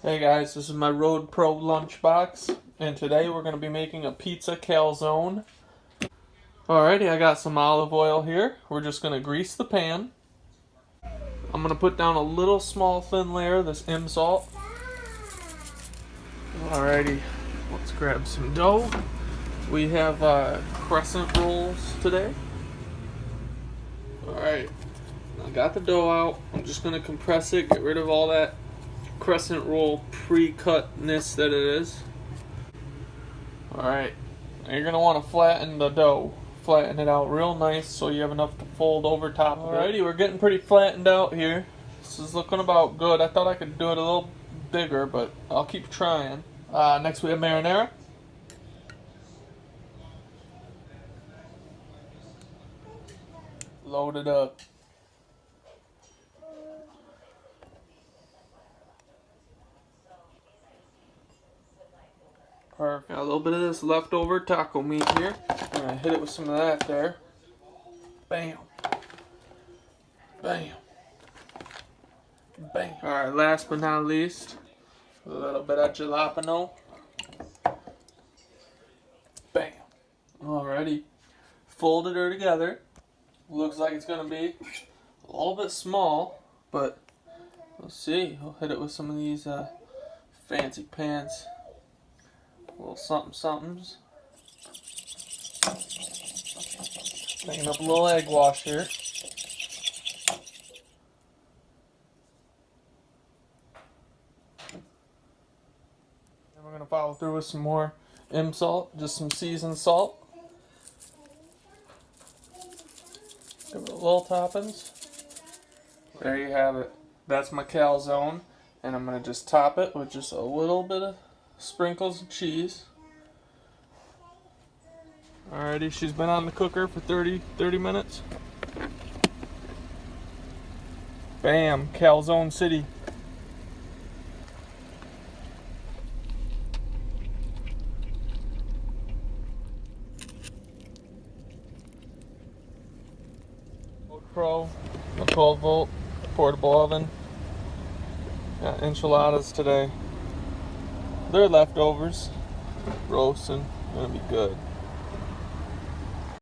Hey guys, this is my RoadPro Lunchbox, and today we're going to be making a pizza calzone. Alrighty, I got some olive oil here. We're just going to grease the pan. I'm going to put down a little small thin layer of this salt. Alrighty, let's grab some dough. We have crescent rolls today. Alright, I got the dough out. I'm just going to compress it, get rid of all that crescent roll pre-cutness that it is. Alright, you're going to want to flatten the dough. Flatten it out real nice so you have enough to fold over top of it. Alrighty, we're getting pretty flattened out here. This is looking about good. I thought I could do it a little bigger, but I'll keep trying. Next we have marinara. Load it up. Perfect. Got a little bit of this leftover taco meat here. I'm gonna hit it with some of that there. Bam. Bam. Bam. Alright, last but not least, a little bit of jalapeno. Bam. Alrighty. Folded her together. Looks like it's gonna be a little bit small, but we'll see. I'll hit it with some of these fancy pants. Little somethings. Making up a little egg wash here. And we're going to follow through with some more salt, just some seasoned salt. Give it a little toppings. There you have it. That's my calzone. And I'm going to just top it with just a little bit of sprinkles of cheese. Alrighty, she's been on the cooker for 30 minutes. Bam, Calzone City. RoadPro, a 12-volt portable oven. Got enchiladas today. They're leftovers, roasting, gonna be good.